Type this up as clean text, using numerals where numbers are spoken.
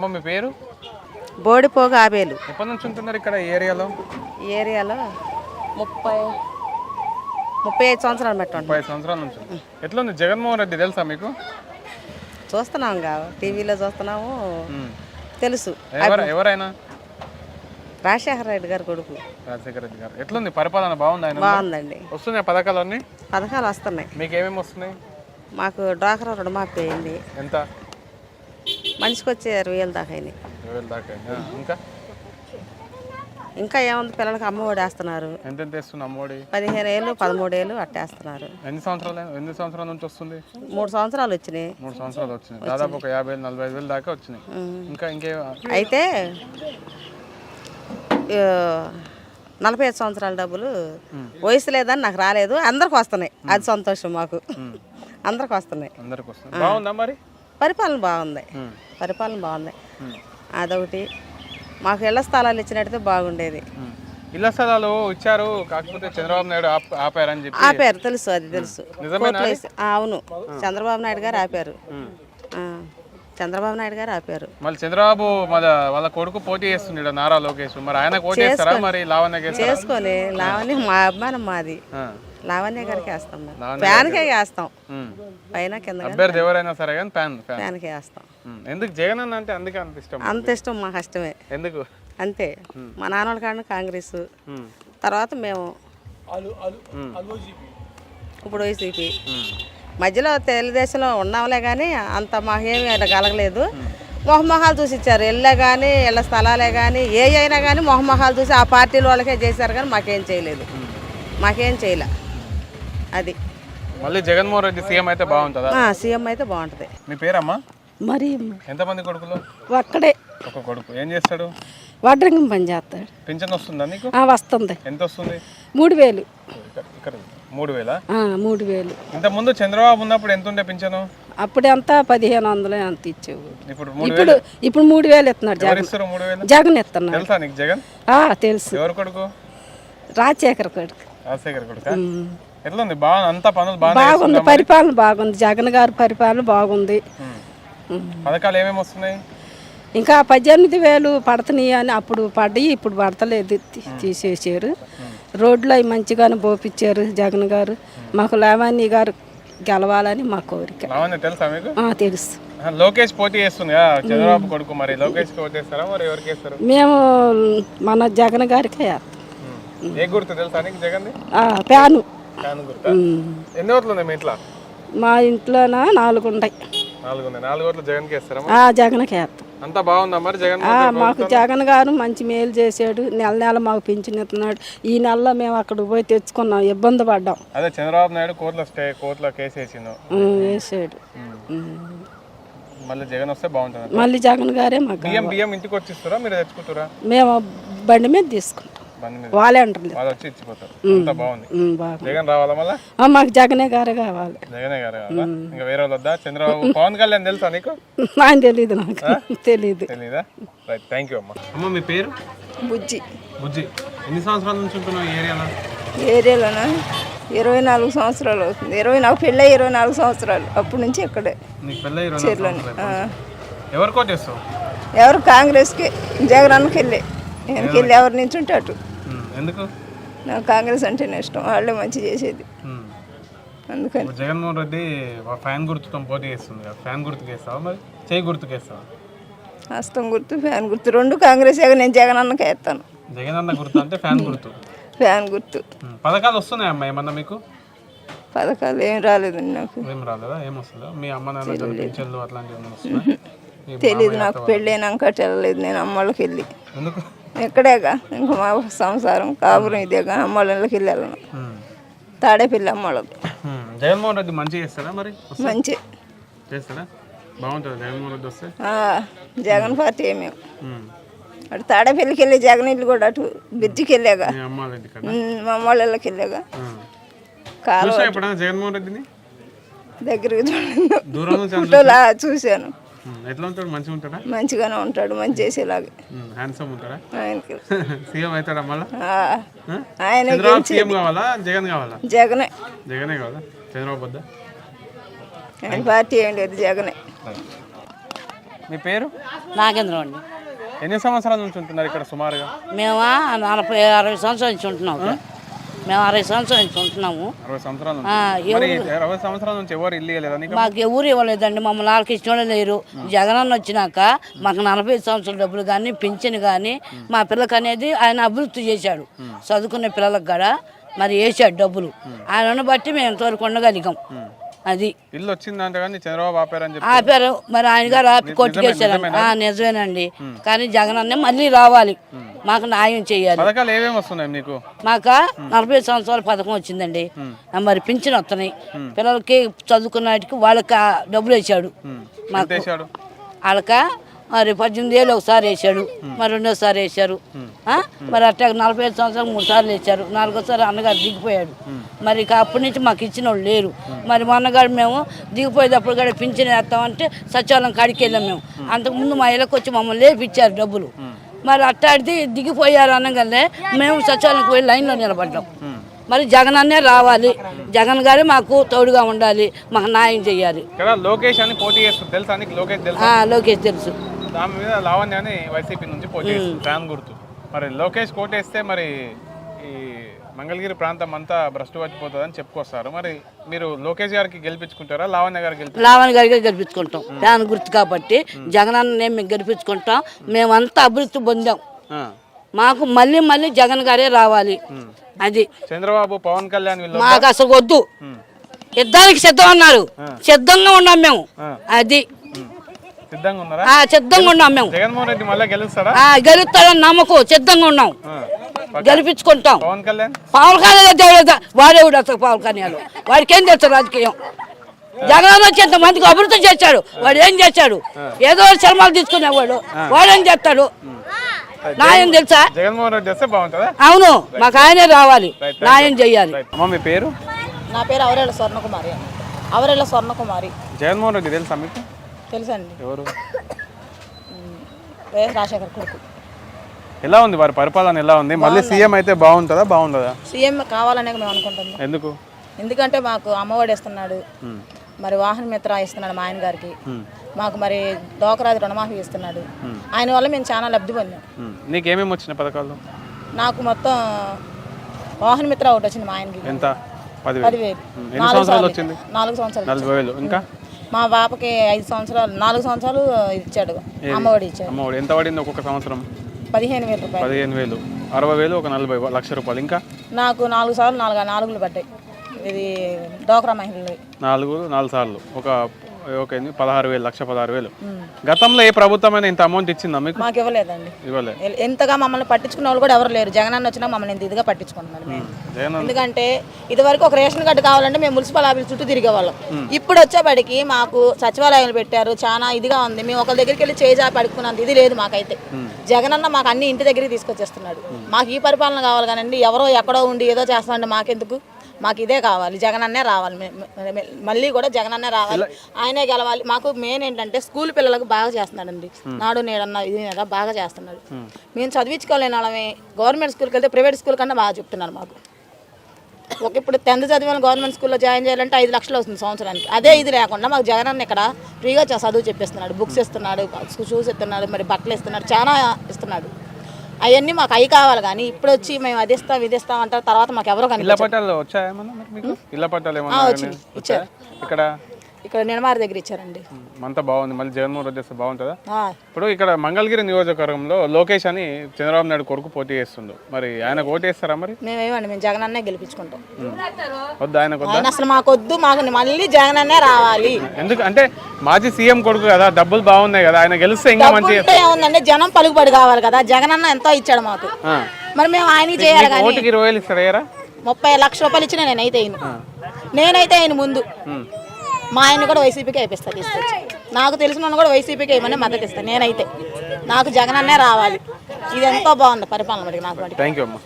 అమ్మ మీ పేరు? బోడిపోగా ఆబేలు. ఎప్పటి నుంచి ఉంటున్నారు ఇక్కడ ఈ ఏరియాలో? ఈ ఏరియాలో 35 సంవత్సరాలు పెట్టండి. 30 సంవత్సరాల నుంచి. ఎట్లా ఉంది జగన్మోహన్ రెడ్డి తెలుసా మీకు? చూస్తున్నాం టీవీలో చూస్తున్నాము, తెలుసు. ఎవరైనా? రాజశేఖర రెడ్డి గారు కొడుకు. రాజశేఖర రెడ్డి గారు. ఎట్లుంది పరిపాలన? బాగుంది ఆయన? బాగుందండి. వస్తున్నాయి పథకాలన్నీ? పథకాలు వస్తున్నాయి. మీకు ఏమేమి వస్తున్నాయి? మాకు డ్వాక్రా రుణమాఫీ అయింది. ఎంత? మనిషికి వచ్చే 20,000 దాకా అయినాయి. 20,000 దాకా. ఇంకా ఇంకా ఏముంది, పిల్లలకి అమ్మఒడి వేస్తున్నారు. ఎంత వేస్తున్నా అమ్మఒడి? 15 ఏళ్ళు 13 ఏళ్ళు అట్టేస్తున్నారు. ఎన్ని సంవత్సరాల నుంచి వస్తుంది? 3 సంవత్సరాలు వచ్చినాయి. 3 సంవత్సరాలు వచ్చినాయి. దాదాపు ఒక 50,000-45,000 దాకా వచ్చినాయి. ఇంకే అయితే 45 సంవత్సరాల డబ్బులు వయసు లేదని నాకు రాలేదు, అందరికి వస్తున్నాయి. అది సంతోషం మాకు, అందరికి వస్తున్నాయి. బాగుందా మరి? పరిపాలన బాగుంది, పరిపాలన బాగుంది. అదొకటి. మాకు ఇళ్ల స్థలాలు ఇచ్చినట్టయితే బాగుండేది. ఇళ్ల స్థలాలు ఇచ్చారు, కాకపోతే చంద్రబాబు నాయుడు ఆపారని చెప్పి. ఆపారు, తెలుసు, అది తెలుసు. అవును, చంద్రబాబు నాయుడు గారు ఆపారు. చంద్రబాబు నాయుడు గారు ఆపారు. మళ్ళీ చంద్రబాబు వాళ్ళ కొడుకు పోటీ చేస్తున్నాడు, నారా లోకేష్. మరి ఆయన పోటీ చేస్తారా? మరి లావణ్య చేసుకొని, లావణ్య మా అభిమానం, మాది లావణ్య గారికి వేస్తాం. ఫ్యాన్కే వేస్తాం, పైన కింద అభ్యర్థి ఎవరైనా సరే కానీ ఫ్యాన్కే వేస్తాం. ఎందుకు జగన్ అన్న అంటే? అందుకే అంత ఇష్టం. అంత ఇష్టం, మాకు ఇష్టమే. ఎందుకు? అంతే. మా నాన్నల కాడ కాంగ్రెస్, తర్వాత మేము ఇప్పుడు వైసీపీ. మధ్యలో తెలుగుదేశంలో ఉన్నాంలే కానీ అంత మాకేమీ కలగలేదు. మొహమొహాలు చూసి ఇచ్చారు. ఇళ్ళే కానీ ఇళ్ళ స్థలాలే కానీ ఏ అయినా కానీ మొహమొహాలు చూసి ఆ పార్టీల వాళ్ళకే చేశారు కానీ మాకేం చేయలేదు, మాకేం చేయలే. అది మళ్ళీ జగన్మోహన్ రెడ్డి సీఎం అయితే బాగుంటుందా? సీఎం అయితే బాగుంటుంది. మీ పేరమ్మా? మరి ఎంతమంది కొడుకులు? ఒక్కడే. ఒక కొడుకు. ఏం చేస్తాడు? వడ్రంగం పని చేస్తాడు. పింఛన్ వస్తుందా నీకు? వస్తుంది. ఎంత వస్తుంది? 3,000. ఇక్కడ 3,000? 3,000. ఇంత ముందు చంద్రబాబు ఉన్నప్పుడు ఎంత ఉండే పింఛను? అప్పుడు ఎంత 1,500 అంత ఇచ్చేవు. ఇప్పుడు 3,000 ఇస్తున్నాడు జగన్. 3,000 జగన్ ఇస్తున్నాడు. తెలుసా నీకు జగన్? తెలుసు. ఎవరు కొడుకు? రాజశేఖర కొడుకు. రాజశేఖర కొడుకు. ఎట్లా ఉంది? బాగా అంతా పనులు బాగుంది, పరిపాలన బాగుంది. జగన్ గారి పరిపాలన బాగుంది. పథకాలు ఏమేమి వస్తున్నాయి? ఇంకా 18,000 పడుతున్నాయి అని అప్పుడు పడ్డాయి, ఇప్పుడు పడతలేదు, తీసేసారు. రోడ్లు అవి మంచిగానే పోపించారు జగన్ గారు. మాకు లావణ్య గారు గెలవాలని మా కోరిక. తెలుసా మీకు? తెలుసు. లోకేష్ పోటీ చేస్తుంది చంద్రబాబు కొడుకు. మరి లోకేష్ ఓటేస్తారా? మరి ఎవరికి వేస్తారు? మేము మన జగన్ గారికి వేస్తాం. ఏ గుర్తు తెలుసా నీకు జగన్? ఫ్యాను. ఎన్ని ఓట్లు ఉన్నాయి మీ ఇంట్లో? మా ఇంట్లోన 4 ఉంటాయి. 4 ఉన్నాయి. 4 ఓట్లు జగన్కి వేస్తారా? జగన్కి వేస్తాం. అంతా బాగుందా మరి? జగన్ మాకు జగన్ గారు మంచి మేలు చేశాడు. నెల నెల మాకు పింఛన్ ఇస్తున్నాడు. ఈ నెలలో మేము అక్కడికి పోయి తెచ్చుకున్నాం, ఇబ్బంది పడ్డాం. అదే చంద్రబాబు నాయుడు కోర్టులో కేసు వేసాడు. మళ్ళీ జగన్ వస్తే బాగుంటుంది. మళ్ళీ జగన్ గారే మాకు. బియ్యం ఇంటికి వచ్చి ఇస్తారా, మీరు తెచ్చుకుంటారా? మేము బండి మీద తీసుకుంటాం. వాలంటీర్లు వచ్చి ఇచ్చిపోతారు. అంతా బాగుంది. జగన్ రావాలా మళ్ళీ? మాకు జగనే గారే కావాలి. జగనే గారే కావాలా? ఇంకా వేరే వాళ్ళు వద్దా? చంద్రబాబు, పవన్ కళ్యాణ్ తెలుసా నీకు? ఆయన తెలీదు, నాకు తెలీదు. తెలీదా? రైట్, థ్యాంక్ యూ అమ్మా. అమ్మ మీ పేరు? బుజ్జి. బుజ్జి, ఎన్ని సంవత్సరాల నుంచి ఉంటున్నావు ఈ ఏరియాలో? ఏరియాలోనా 24 సంవత్సరాలు అవుతుంది. నాకు పెళ్ళి 24 సంవత్సరాలు. అప్పటి నుంచి ఇక్కడే. నీకు పెళ్ళి 24 సంవత్సరాలు. ఎవరు కోటేస్తావు? ఎవరు? కాంగ్రెస్కి, జగన్కి వెళ్ళి వెనకెళ్ళి ఎవరి నుంచి ఉంటే అటు. ఎందుకు? నాకు కాంగ్రెస్ అంటేనే ఇష్టం, వాళ్ళే మంచి చేసేది. అందుకని జగన్మోహన్ రెడ్డి ఫ్యాన్ గుర్తుతో పోటీ చేస్తుంది. ఫ్యాన్ గుర్తుకు వేస్తావా మరి చేయి గుర్తుకు వేస్తావా? హస్తం గుర్తు, ఫ్యాన్ గుర్తు రెండు కాంగ్రెస్. నేను జగన్ అన్నకే వేస్తాను. జగన్ అన్న గుర్తు అంటే ఫ్యాన్ గుర్తు. ఫ్యాన్ గుర్తు. పథకాలు వస్తున్నాయమ్మా ఏమన్నా మీకు? పథకాలు ఏం రాలేదండి నాకు. ఏం రాలేదా? ఏమొస్తుందా? మీ అమ్మ నాన్న పింఛన్లు అట్లాంటివి వస్తున్నాయి? తెలీదు నాకు. పెళ్ళైనాక వెళ్ళలేదు నేను అమ్మళ్ళకి వెళ్ళి. ఎందుకు? ఎక్కడేగా ఇంకా మా సంసారం కాపురం ఇదేగా. అమ్మళ్ళకి వెళ్ళాను, తాడేపల్లి అమ్మళ్ళకి. జగన్మోహన్ రెడ్డి మంచి చేస్తాడా? మరి మంచి చేస్తాడా? బాగుంటుంది జగన్మోహన్ రెడ్డి వస్తే. జగన్ పార్టీ మేము అటు తాడేపల్లికి వెళ్ళి జగన్ ఇల్లు కూడా అటు బ్రిడ్జికి వెళ్ళాగా, మా అమ్మ వాళ్ళకి వెళ్ళాగా. జగన్మోహన్ రెడ్డిని దగ్గరికి చూశాను. ఎట్లా ఉంటాడు? మంచిగా ఉంటాడా? మంచిగానే ఉంటాడు, మంచి చేసేలాగా. హ్యాండ్సమ్ ఉంటాడా? ఆయనకి సీఎం అవుతాడా మళ్ళీ? ఆయన సీఎం కావాలా జగన్ కావాలా? జగనే. జగనే కావాలా? చంద్రబాబు వద్దా? ఆయన పార్టీ ఏం లేదు, జగనే. మీ పేరు? నాగేంద్రం అండి. ఎన్ని సంవత్సరాల నుంచి ఉంటున్నారు ఇక్కడ సుమారుగా? మేము 60 సంవత్సరాల నుంచి ఉంటున్నాం ఇక్కడ. మేము 60 సంవత్సరాల నుంచి ఉంటున్నాము. 60 సంవత్సరాల నుంచి. మరి 60 సంవత్సరాల నుంచి ఎవరు ఇల్లు ఇవ్వలేదా నీకు? మాకు ఎవరు ఇవ్వలేదండి. మమ్మల్ని వాళ్ళకి ఇష్టం లేరు. జగనన్న వచ్చినాక మాకు 45 సంవత్సరాల డబ్బులు కానీ పింఛన్ కానీ మా పిల్లలకి అనేది ఆయన అభివృద్ధి చేశాడు. చదువుకునే పిల్లలకు కూడా మరి వేసాడు డబ్బులు. ఆయనను బట్టి మేము ఎంతవరకు ఉండగలిగాం. అది ఇల్లు వచ్చిందంటే కానీ చంద్రబాబు ఆపారని చెప్పి ఆపారు. మరి ఆయన గారు ఆపి కొట్టుకేశారు. నిజమేనండి. కానీ జగనన్నే మళ్ళీ రావాలి, మాకు న్యాయం చేయాలి. పథకాలు ఏమేమి వస్తున్నాయి మీకు? మాకు 45 సంవత్సరాల పథకం వచ్చిందండి. మరి పింఛన్ వస్తున్నాయి. పిల్లలకి చదువుకున్నటికి వాళ్ళకి డబ్బులు వేసాడు. మాకు వాళ్ళక మరి 18 ఏళ్ళు ఒకసారి వేసాడు, మరి రెండోసారి వేసారు. మరి అట్లా 45 సంవత్సరాలు 3 సార్లు వేసారు. 4ఓసారి అన్నగారు దిగిపోయాడు. మరి ఇక అప్పటి నుంచి మాకు ఇచ్చిన వాళ్ళు లేరు. మరి మా అన్నగారు మేము దిగిపోయేటప్పుడు కూడా పింఛన్ వేస్తామంటే సచివాలయం కాడికి వెళ్ళాం మేము. అంతకుముందు మా ఇళ్ళకి వచ్చి మమ్మల్ని లేపిచ్చారు డబ్బులు. మరి అట్టాడిది దిగిపోయారు అనగానే మేము సచివాలయంకి వెళ్ళి లైన్లో నిలబడ్డాం. మరి జగన్ అన్నే రావాలి, జగన్ గారే మాకు తోడుగా ఉండాలి, మాకు న్యాయం చేయాలి. లోకేష్ అని పోటీ చేస్తుంది తెలుసా నీకు? లోకేష్ తెలుసు. దాని మీద లావణ్య అని వైసీపీ నుంచి పోటీ చేస్తుంది, ఫ్యాన్ గుర్తు. మరి లోకేష్ కోటేస్తే మరి ఈ మంగళగిరి ప్రాంతం అంతా భ్రష్టు పట్టిపోతుందని చెప్పుకొస్తారు. మరి మీరు లోకేష్ గారికి గెలిపించుకుంటారా, లావణ్య గారికి? లావణ్య గారికి గెలిపించుకుంటాం. ఫ్యాన్ గుర్తు కాబట్టి జగన్ అన్నే మేము గెలిపించుకుంటాం. మేమంతా అభివృద్ధి పొందాం. మాకు మళ్ళీ మళ్ళీ జగన్ గారే రావాలి. అది చంద్రబాబు పవన్ కళ్యాణ్ మాకు అసలు వద్దు. యుద్ధానికి సిద్ధం అన్నారు, సిద్ధంగా ఉన్నాం మేము. అది సిద్ధంగా ఉన్నారా? సిద్ధంగా ఉన్నాం మేము. జగన్మోహన్ రెడ్డి మళ్ళీ గెలుస్తాడా? గెలుస్తాడని నమ్మకం, సిద్ధంగా ఉన్నాం, గెలిపించుకుంటాం. పవన్ కళ్యాణ్ వాడేవుడు అసలు పవన్ కళ్యాణ్ వాడికి ఏం తెలుసు రాజకీయం? జగన్ వచ్చి ఎంతమందికి అభివృద్ధి చేశాడు. వాడు ఏం చేశాడు? ఏదో సినిమాలు తీసుకునేవాడు, వాడేం చేస్తాడు? న్యాయం తెలుసా? జగన్మోహన్ రెడ్డి చేస్తే బాగుంటుందా? అవును, మాకు ఆయనే రావాలి, న్యాయం చెయ్యాలి. మీ పేరు? నా పేరు అవరేళ్ళ స్వర్ణకుమారి. అవరేళ్ళ స్వర్ణకుమారి. జగన్మోహన్ రెడ్డి తెలుసా మీకు? తెలుసండి. ఎవరు? వైఎస్ రాజశేఖర్ కొడుకు. ఎలా ఉంది వారి పరిపాలన? ఎలా ఉంది? మళ్ళీ సీఎం అయితే బాగుంటుందా? బాగుంటుందా? సీఎం కావాలనే మేము అనుకుంటున్నాం. ఎందుకు? ఎందుకంటే మాకు అమ్మఒడి ఇస్తున్నాడు, మరి వాహన మిత్ర ఇస్తున్నాడు మా ఆయన గారికి, మాకు మరి డోకరాది రుణమాఫీ ఇస్తున్నాడు. ఆయన వల్ల మేము చాలా లబ్ధి పొందాం. నీకేమేమి వచ్చిన పథకాలు? నాకు మొత్తం వాహన మిత్ర ఒకటి వచ్చింది మా ఆయనకి. ఎంత? 10,000. 4 సంవత్సరాలు. 40,000. ఇంకా మా పాపకి 5 సంవత్సరాలు 4 సంవత్సరాలు ఇచ్చాడు, అమ్మఒడి ఇచ్చాడు. అమ్మఒడి ఎంత పడింది ఒక్కొక్క సంవత్సరం? 15,000 రూపాయలు. 15,000, 60,000, ఒక 40 లక్ష రూపాయలు. ఇంకా నాకు 4 సార్లు 4 పడ్డాయి. ఇది డోక్రా మహిళలు 4 సార్లు ఒక 16,000. గతంలో ఏ ప్రభుత్వమైనా ఇంత అమౌంట్ ఇచ్చిందా మీకు? మాకు ఇవ్వలేదండి. ఇవ్వలేదు. ఎంతగా మమ్మల్ని పట్టించుకున్న వాళ్ళు కూడా ఎవరు లేరు. జగన్ అన్న వచ్చినా మమ్మల్ని ఇంత ఇదిగా పట్టించుకుంటున్నారు. ఎందుకంటే ఇదివరకు ఒక రేషన్ కార్డు కావాలంటే మేము మున్సిపల్ ఆఫీస్ చుట్టూ తిరిగేవాళ్ళం. ఇప్పుడు వచ్చేపడికి మాకు సచివాలయాలు పెట్టారు, చాలా ఇదిగా ఉంది. మేము ఒకరి దగ్గరికి వెళ్ళి చేజాపి అడుక్కున్నంత ఇది లేదు మాకైతే. జగన్ అన్న మాకు అన్ని ఇంటి దగ్గరికి తీసుకొచ్చేస్తున్నాడు. మాకు ఈ పరిపాలన కావాలి కానండి ఎవరో ఎక్కడో ఉండి ఏదో చేస్తామంటే మాకెందుకు? మాకు ఇదే కావాలి, జగన్ అన్నే రావాలి. మళ్ళీ కూడా జగన్ అన్నే రావాలి, ఆయనే గెలవాలి. మాకు మెయిన్ ఏంటంటే స్కూల్ పిల్లలకు బాగా చేస్తున్నాడండి. నాడు నేడన్నా ఇది బాగా చేస్తున్నాడు. మేము చదివించుకోలేని వాళ్ళమే. గవర్నమెంట్ స్కూల్కి వెళ్తే ప్రైవేట్ స్కూల్ కన్నా బాగా చెప్తున్నారు మాకు. ఇప్పుడు 10th చదివిన గవర్నమెంట్ స్కూల్లో జాయిన్ చేయాలంటే 5 లక్షలు వస్తుంది సంవత్సరానికి. అదే ఇది లేకుండా మాకు జగన్ అన్న ఇక్కడ ఫ్రీగా చదువు చెప్పిస్తున్నాడు. బుక్స్ ఇస్తున్నాడు, షూస్ ఇస్తున్నాడు, మరి బట్టలు ఇస్తున్నాడు, చాలా ఇస్తున్నాడు. అవన్నీ మాకు అవి కావాలి. కానీ ఇప్పుడు వచ్చి మేము అది ఇస్తాం ఇది ఇస్తాం అంటారు, తర్వాత మాకు ఎవరో కానీ ఇచ్చారు. ఇక్కడ నిడమారి దగ్గర ఇచ్చారండి. అంతా బాగుంది. మళ్ళీ జగన్మోహన్ రెడ్డి చేస్తే బాగుంటుందా? ఇప్పుడు ఇక్కడ మంగళగిరి నియోజకవర్గంలో లోకేష్ అని చంద్రబాబు నాయుడు కొడుకు పోటీ చేస్తుండు. మరి ఆయన ఓటు వేస్తారా? మరి మేము జగన్ అన్నే గెలిపించుకుంటాం. వద్దు ఆయనకు? అసలు మాకొద్దు, మాకు మళ్ళీ జగన్ అన్నే రావాలి. ఎందుకు అంటే మాజీ సీఎం కొడుకు కదా, డబ్బులు బాగున్నాయి కదా, ఆయన గెలిస్తే ఇంకా మంచిగా ఏముందంటే జనం పలుకుబడి కావాలి కదా. జగన్ అన్న ఎంతో ఇచ్చాడు మాకు, మరి మేము ఆయనకి చేయాలి. కానీ 20,000 ఇస్తారా? 30 లక్షల రూపాయలు ఇచ్చిన నేనైతే ఆయన ముందు మా ఆయన కూడా వైసీపీకి అయిపిస్తాను తీసుకొచ్చి. నాకు తెలిసిన కూడా వైసీపీకి ఏమన్నా మద్దతు ఇస్తాను నేనైతే. నాకు జగన్ అన్నే రావాలి. ఇది ఎంతో బాగుంది పరిపాలన. నాకు థ్యాంక్ యూ అమ్మా.